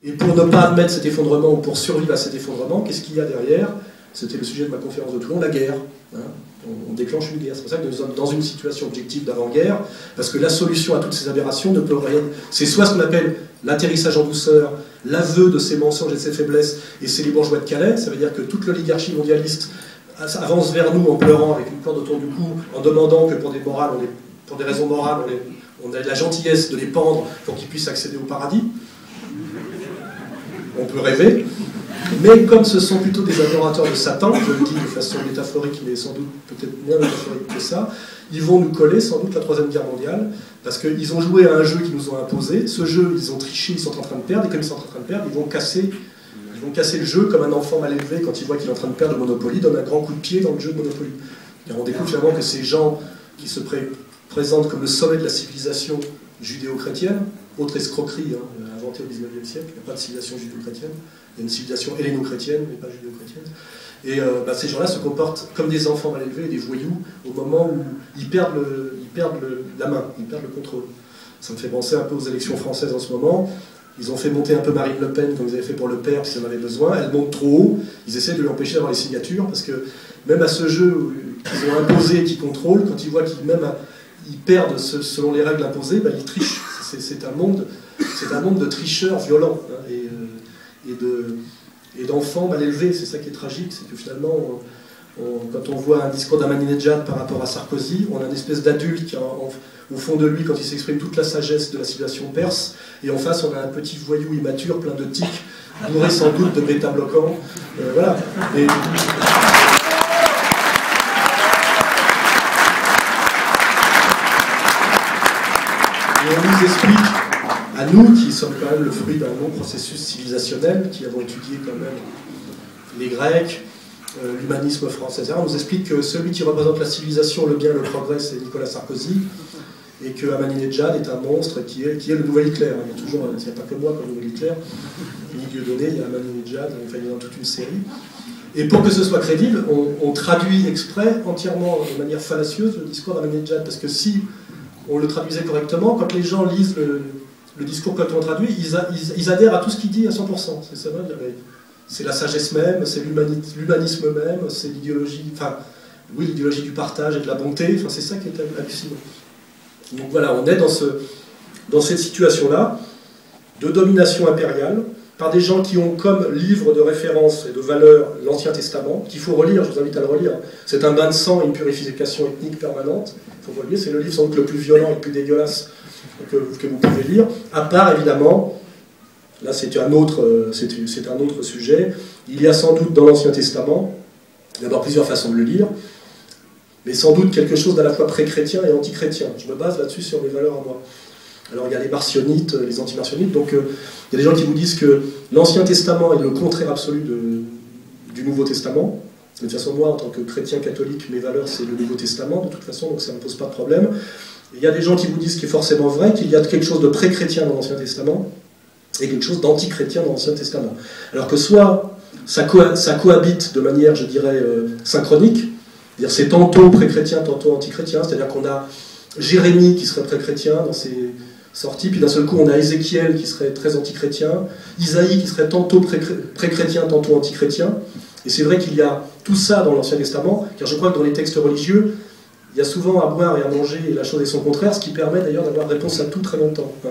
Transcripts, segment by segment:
Et pour ne pas admettre cet effondrement ou pour survivre à cet effondrement, qu'est-ce qu'il y a derrière? C'était le sujet de ma conférence de Toulon, la guerre. Hein. On déclenche une guerre. C'est pour ça que nous sommes dans une situation objective d'avant-guerre, parce que la solution à toutes ces aberrations ne peut rien. C'est soit ce qu'on appelle l'atterrissage en douceur, l'aveu de ses mensonges et de ses faiblesses, et c'est les bourgeois de Calais, ça veut dire que toute l'oligarchie mondialiste avance vers nous en pleurant avec une corde autour du cou, en demandant que pour des raisons morales, on a la gentillesse de les pendre pour qu'ils puissent accéder au paradis. On peut rêver. Mais comme ce sont plutôt des adorateurs de Satan, je le dis de façon métaphorique, mais sans doute peut-être moins métaphorique que ça, ils vont nous coller sans doute la Troisième Guerre mondiale, parce qu'ils ont joué à un jeu qu'ils nous ont imposé. Ce jeu, ils ont triché, ils sont en train de perdre, et comme ils sont en train de perdre, ils vont casser le jeu comme un enfant mal élevé, quand il voit qu'il est en train de perdre le Monopoly, donne un grand coup de pied dans le jeu de Monopoly. Et on découvre finalement que ces gens qui se présentent comme le sommet de la civilisation judéo-chrétienne, autre escroquerie inventée au XIXe siècle, il n'y a pas de civilisation judéo-chrétienne, il y a une civilisation helléno-chrétienne, mais pas judéo-chrétienne. Et ces gens-là se comportent comme des enfants mal élevés, des voyous, au moment où ils perdent la main, ils perdent le contrôle. Ça me fait penser un peu aux élections françaises en ce moment. Ils ont fait monter un peu Marine Le Pen, comme ils avaient fait pour le père, s'ils en avaient besoin. Elle monte trop haut, ils essaient de lui empêcher d'avoir les signatures, parce que même à ce jeu qu'ils ont imposé et qu'ils contrôlent, quand ils voient qu'ils perdent selon les règles imposées, ils trichent. C'est un monde de tricheurs violents, hein, et d'enfants mal élevés. C'est ça qui est tragique, c'est que finalement, quand on voit un discours d'Ahmadinejad par rapport à Sarkozy, on a une espèce d'adulte qui a au fond de lui, quand il s'exprime, toute la sagesse de la civilisation perse, et en face on a un petit voyou immature, plein de tics, bourré sans doute de bêta-bloquants. Voilà. Et on nous explique, à nous qui sommes quand même le fruit d'un long processus civilisationnel, qui avons étudié quand même les Grecs, l'humanisme français, etc., on nous explique que celui qui représente la civilisation, le bien et le progrès, c'est Nicolas Sarkozy, et que Ahmadinejad est un monstre qui est le nouvel Hitler. Il n'y a pas que moi comme nouvel Hitler, ni Dieudonné, il y a Ahmadinejad, enfin il y en a toute une série. Et pour que ce soit crédible, on traduit exprès, entièrement de manière fallacieuse, le discours d'Ahmadinejad, parce que si on le traduisait correctement, quand les gens lisent le discours quand on traduit, ils adhèrent à tout ce qu'il dit à 100%. C'est ça, c'est la sagesse même, c'est l'humanisme même, c'est l'idéologie, enfin, oui, l'idéologie du partage et de la bonté, enfin, c'est ça qui est hallucinant. Donc voilà, on est dans cette situation-là de domination impériale par des gens qui ont comme livre de référence et de valeur l'Ancien Testament, qu'il faut relire, je vous invite à le relire. C'est un bain de sang et une purification ethnique permanente. Il faut relire, c'est le livre sans doute le plus violent et le plus dégueulasse que vous pouvez lire, à part évidemment, là c'est un autre sujet, il y a sans doute dans l'Ancien Testament, d'abord plusieurs façons de le lire, mais sans doute quelque chose d'à la fois pré-chrétien et anti-chrétien. Je me base là-dessus sur mes valeurs à moi. Alors il y a les marcionites, les anti-marcionites, donc il y a des gens qui vous disent que l'Ancien Testament est le contraire absolu du Nouveau Testament. De toute façon, moi, en tant que chrétien catholique, mes valeurs, c'est le Nouveau Testament, de toute façon, donc ça ne me pose pas de problème. Et il y a des gens qui vous disent, ce qui est forcément vrai, qu'il y a quelque chose de pré-chrétien dans l'Ancien Testament et quelque chose d'anti-chrétien dans l'Ancien Testament. Alors que soit ça cohabite de manière, je dirais, synchronique, c'est-à-dire c'est tantôt pré-chrétien, tantôt anti-chrétien, c'est-à-dire qu'on a Jérémie qui serait pré-chrétien dans ses sorties, puis d'un seul coup on a Ézéchiel qui serait très anti-chrétien, Isaïe qui serait tantôt pré-chrétien, tantôt anti-chrétien, et c'est vrai qu'il y a tout ça dans l'Ancien Testament, car je crois que dans les textes religieux, il y a souvent à boire et à manger, et la chose est son contraire, ce qui permet d'ailleurs d'avoir réponse à tout très longtemps. Hein.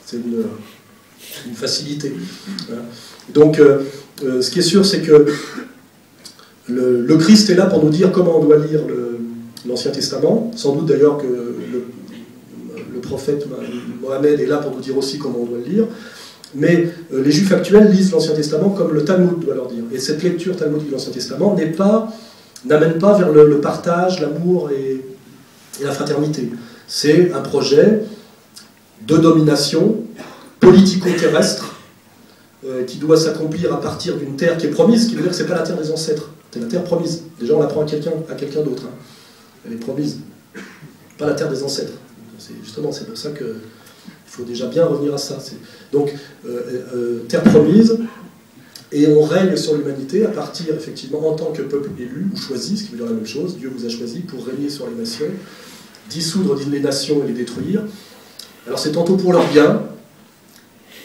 C'est une facilité. Hein. Donc, ce qui est sûr, c'est que le Christ est là pour nous dire comment on doit lire l'Ancien Testament. Sans doute d'ailleurs que le prophète Mohammed est là pour nous dire aussi comment on doit le lire. Mais les Juifs actuels lisent l'Ancien Testament comme le Talmud doit leur dire. Et cette lecture talmudique de l'Ancien Testament n'amène pas vers le partage, l'amour et la fraternité. C'est un projet de domination politico-terrestre qui doit s'accomplir à partir d'une terre qui est promise, ce qui veut dire que ce n'est pas la terre des ancêtres, c'est la terre promise. Déjà, on l'apprend à quelqu'un d'autre. Hein. Elle est promise. Pas la terre des ancêtres. Justement, c'est pour ça qu'il faut déjà bien revenir à ça. Donc, terre promise, et on règne sur l'humanité à partir, effectivement, en tant que peuple élu, ou choisi, ce qui veut dire la même chose, Dieu vous a choisi pour régner sur les nations, dissoudre les nations et les détruire. Alors c'est tantôt pour leur bien,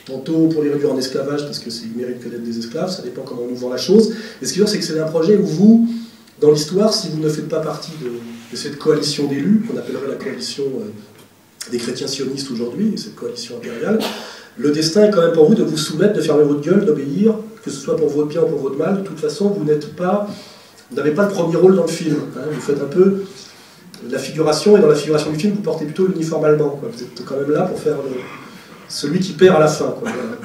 tantôt pour les réduire en esclavage, parce qu'ils méritent que d'être des esclaves, ça dépend comment on nous vend la chose. Et ce qui est sûr, c'est que c'est un projet où vous, dans l'histoire, si vous ne faites pas partie de cette coalition d'élus, qu'on appellerait la coalition des chrétiens sionistes aujourd'hui, cette coalition impériale, le destin est quand même pour vous de vous soumettre, de fermer votre gueule, d'obéir, que ce soit pour votre bien ou pour votre mal. De toute façon, vous n'avez pas le premier rôle dans le film. Hein. Vous faites un peu la figuration, et dans la figuration du film, vous portez plutôt l'uniforme allemand. Quoi. Vous êtes quand même là pour faire celui qui perd à la fin. Quoi. Voilà.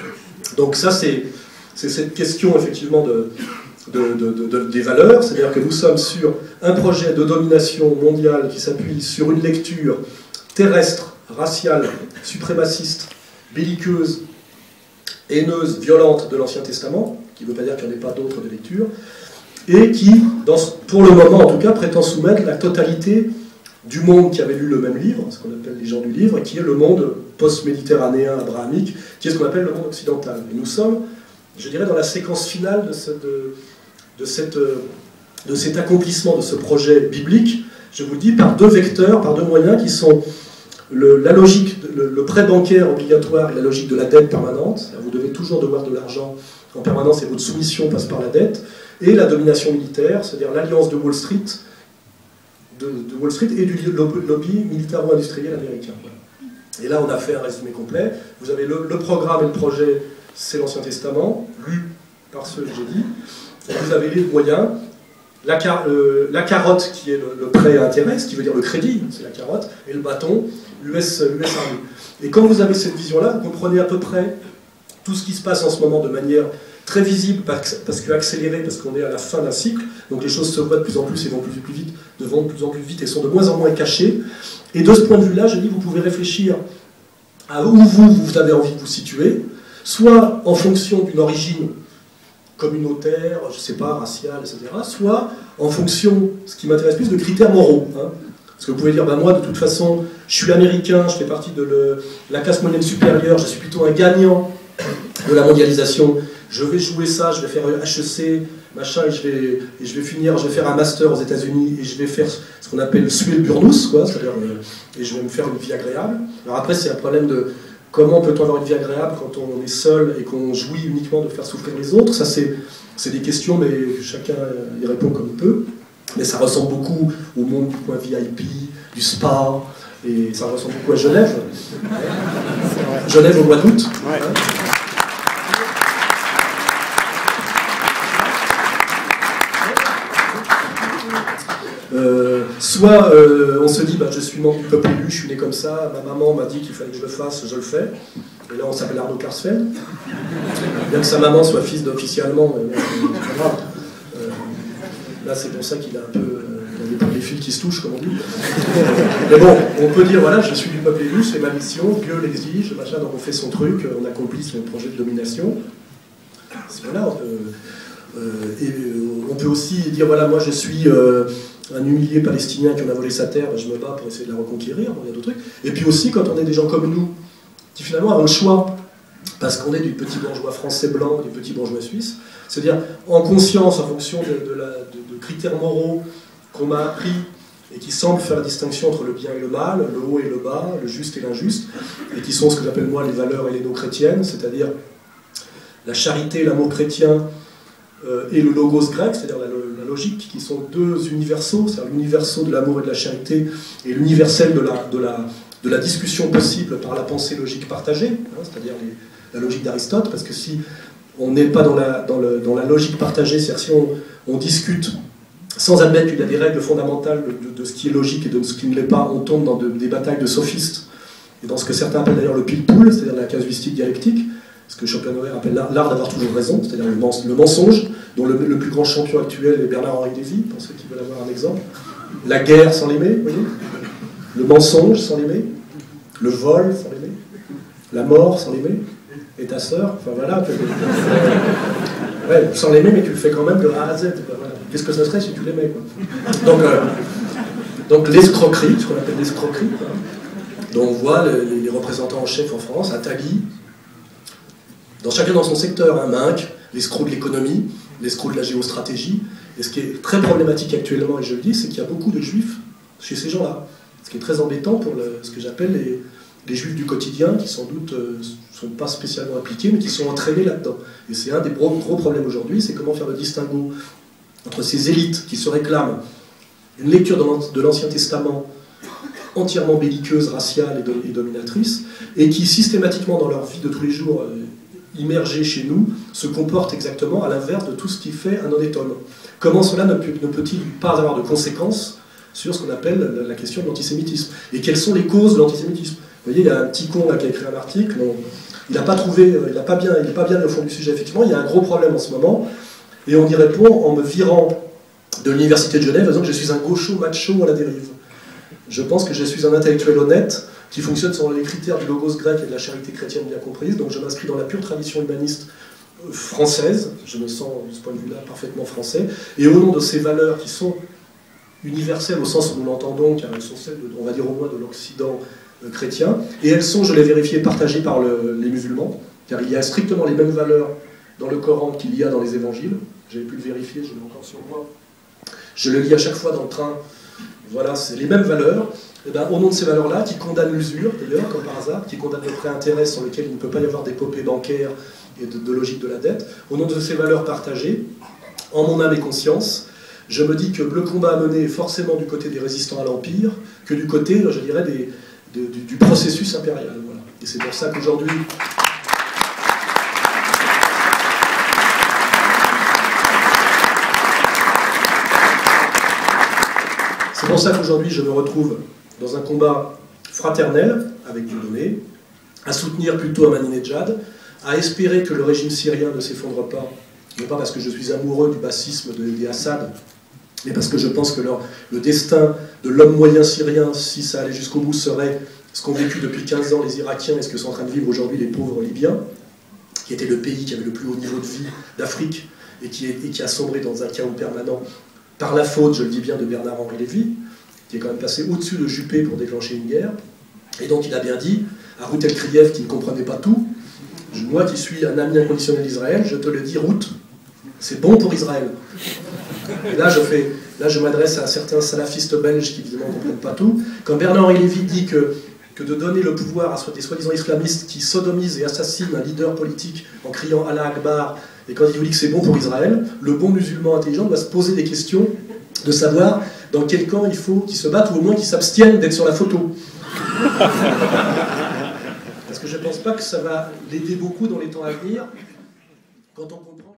Donc ça, c'est cette question, effectivement, des valeurs. C'est-à-dire que nous sommes sur un projet de domination mondiale qui s'appuie sur une lecture terrestre, raciale, suprémaciste, belliqueuse, haineuse, violente de l'Ancien Testament, qui ne veut pas dire qu'il n'y en ait pas d'autres de lecture, et qui, pour le moment en tout cas, prétend soumettre la totalité du monde qui avait lu le même livre, ce qu'on appelle les gens du livre, et qui est le monde post-méditerranéen abrahamique, qui est ce qu'on appelle le monde occidental. Et nous sommes, je dirais, dans la séquence finale de cet accomplissement de ce projet biblique, je vous le dis, par deux vecteurs, par deux moyens qui sont la logique, le prêt bancaire obligatoire et la logique de la dette permanente. Vous devez toujours devoir de l'argent en permanence et votre soumission passe par la dette. Et la domination militaire, c'est-à-dire l'alliance de Wall Street, et du lobby militaro-industriel américain. Et là, on a fait un résumé complet. Vous avez le programme et le projet, c'est l'Ancien Testament, lu par ceux que j'ai dit. Et vous avez les moyens. La carotte qui est le prêt à intérêt, ce qui veut dire le crédit, c'est la carotte, et le bâton, l'US Army. Et quand vous avez cette vision-là, vous comprenez à peu près tout ce qui se passe en ce moment de manière très visible, parce que accélérée, parce qu'on est à la fin d'un cycle, donc les choses se voient de plus en plus et vont de plus en plus vite et sont de moins en moins cachées. Et de ce point de vue-là, je dis, vous pouvez réfléchir à où vous avez envie de vous situer, soit en fonction d'une origine communautaire, je ne sais pas, raciale, etc., soit en fonction, ce qui m'intéresse plus, de critères moraux. Hein. Parce que vous pouvez dire, ben moi, de toute façon, je suis américain, je fais partie de la classe moyenne supérieure, je suis plutôt un gagnant de la mondialisation, je vais jouer ça, je vais faire HEC, machin, et je vais finir, je vais faire un master aux États-Unis, et je vais faire ce qu'on appelle suer le burnous, quoi, c'est-à-dire, et je vais me faire une vie agréable. Alors après, c'est un problème de comment peut-on avoir une vie agréable quand on est seul et qu'on jouit uniquement de faire souffrir les autres. Ça, c'est des questions, mais chacun y répond comme il peut. Mais ça ressemble beaucoup au monde du coin VIP, du spa, et ça ressemble beaucoup à Genève. Genève au mois d'août. Ouais. Hein. Soit on se dit, bah, je suis membre du peuple élu, je suis né comme ça, ma maman m'a dit qu'il fallait que je le fasse, je le fais. Et là on s'appelle Arnaud Karsfeld. Bien que sa maman soit fils d'officier allemand, c'est pas grave. Là c'est pour ça qu'il a un peu des fils qui se touchent, comme on dit. Mais bon, on peut dire, voilà, je suis du peuple élu, c'est ma mission, Dieu l'exige, machin, donc on fait son truc, on accomplit son projet de domination. Voilà, on peut aussi dire, voilà, moi je suis un humilié palestinien qui en a volé sa terre, je me bats pour essayer de la reconquérir, bon, il y a d'autres trucs. Et puis aussi, quand on est des gens comme nous, qui finalement avons le choix, parce qu'on est du petit bourgeois français blanc, du petit bourgeois suisse, c'est-à-dire en conscience, en fonction de critères moraux qu'on m'a appris, et qui semblent faire la distinction entre le bien et le mal, le haut et le bas, le juste et l'injuste, et qui sont ce que j'appelle moi les valeurs helléno-chrétiennes, c'est-à-dire la charité, l'amour chrétien, et le logos grec, c'est-à-dire la logique, qui sont deux universaux, c'est-à-dire l'universaux de l'amour et de la charité, et l'universel de la discussion possible par la pensée logique partagée, hein, c'est-à-dire la logique d'Aristote, parce que si on n'est pas dans la logique partagée, c'est-à-dire si on discute sans admettre qu'il y a des règles fondamentales de ce qui est logique et de ce qui ne l'est pas, on tombe dans des batailles de sophistes, et dans ce que certains appellent d'ailleurs le pile-poule, c'est-à-dire la casuistique dialectique, ce que Schopenhauer appelle l'art d'avoir toujours raison, c'est-à-dire le mensonge, dont le plus grand champion actuel est Bernard-Henri Lévy, pour ceux qui veulent avoir un exemple. La guerre sans l'aimer, vous voyez, le mensonge sans l'aimer, le vol sans l'aimer, la mort sans l'aimer, et ta sœur, enfin voilà, ouais, sans l'aimer, mais tu le fais quand même de A à Z. Voilà. Qu'est-ce que ça serait si tu l'aimais, quoi. Donc l'escroquerie, ce qu'on appelle l'escroquerie, dont on voit les représentants en chef en France, Attali, chacun dans son secteur, hein, Minc, l'escroc de l'économie, l'escroc de la géostratégie. Et ce qui est très problématique actuellement, et je le dis, c'est qu'il y a beaucoup de juifs chez ces gens-là. Ce qui est très embêtant pour ce que j'appelle les juifs du quotidien, qui sans doute ne sont pas spécialement impliqués, mais qui sont entraînés là-dedans. Et c'est un des gros problèmes aujourd'hui, c'est comment faire le distinguo entre ces élites qui se réclament une lecture de l'Ancien Testament entièrement belliqueuse, raciale et dominatrice, et qui systématiquement dans leur vie de tous les jours immergés chez nous, se comportent exactement à l'inverse de tout ce qui fait un honnête homme. Comment cela ne peut-il pas avoir de conséquences sur ce qu'on appelle la question de l'antisémitisme? Et quelles sont les causes de l'antisémitisme? Vous voyez, il y a un petit con là qui a écrit un article, il n'a pas trouvé, il n'est pas bien au fond du sujet. Effectivement, il y a un gros problème en ce moment, et on y répond en me virant de l'université de Genève, en disant que je suis un gaucho macho à la dérive. Je pense que je suis un intellectuel honnête, qui fonctionne selon les critères du logos grec et de la charité chrétienne bien comprise, donc je m'inscris dans la pure tradition humaniste française, je me sens de ce point de vue-là parfaitement français, et au nom de ces valeurs qui sont universelles au sens où nous l'entendons, car elles sont celles, on va dire au moins de l'Occident chrétien, et elles sont, je l'ai vérifié, partagées par les musulmans, car il y a strictement les mêmes valeurs dans le Coran qu'il y a dans les évangiles, j'avais pu le vérifier, je l'ai encore sur moi, je le lis à chaque fois dans le train, voilà, c'est les mêmes valeurs. Et bien, au nom de ces valeurs-là, qui condamnent l'usure, d'ailleurs, comme par hasard, qui condamnent le prêt intérêt sur lequel il ne peut pas y avoir d'épopée bancaire et de logique de la dette, au nom de ces valeurs partagées, en mon âme et conscience, je me dis que le combat à mener est forcément du côté des résistants à l'Empire, que du côté, je dirais, du processus impérial. Voilà. Et c'est pour ça qu'aujourd'hui... C'est pour ça qu'aujourd'hui, je me retrouve dans un combat fraternel avec Dieudonné, à soutenir plutôt Ahmadinejad, à espérer que le régime syrien ne s'effondre pas, non pas parce que je suis amoureux du bassisme des Assad, mais parce que je pense que le destin de l'homme moyen syrien, si ça allait jusqu'au bout, serait ce qu'ont vécu depuis 15 ans les Irakiens et ce que sont en train de vivre aujourd'hui les pauvres Libyens, qui était le pays qui avait le plus haut niveau de vie d'Afrique et qui a sombré dans un chaos permanent par la faute, je le dis bien, de Bernard-Henri Lévy, qui est quand même passé au-dessus de Juppé pour déclencher une guerre. Et donc il a bien dit, à Ruth El-Kriev, qui ne comprenait pas tout, moi qui suis un ami inconditionnel d'Israël, je te le dis, Ruth, c'est bon pour Israël. Et là, je m'adresse à certains salafistes belges qui évidemment ne comprennent pas tout. Quand Bernard-Henri Lévy dit que de donner le pouvoir à des soi-disant islamistes qui sodomisent et assassinent un leader politique en criant Allah Akbar, et quand il vous dit que c'est bon pour Israël, le bon musulman intelligent doit se poser des questions de savoir dans quel camp il faut qu'il se batte, ou au moins qu'il s'abstienne d'être sur la photo. Parce que je ne pense pas que ça va l'aider beaucoup dans les temps à venir, quand on comprend...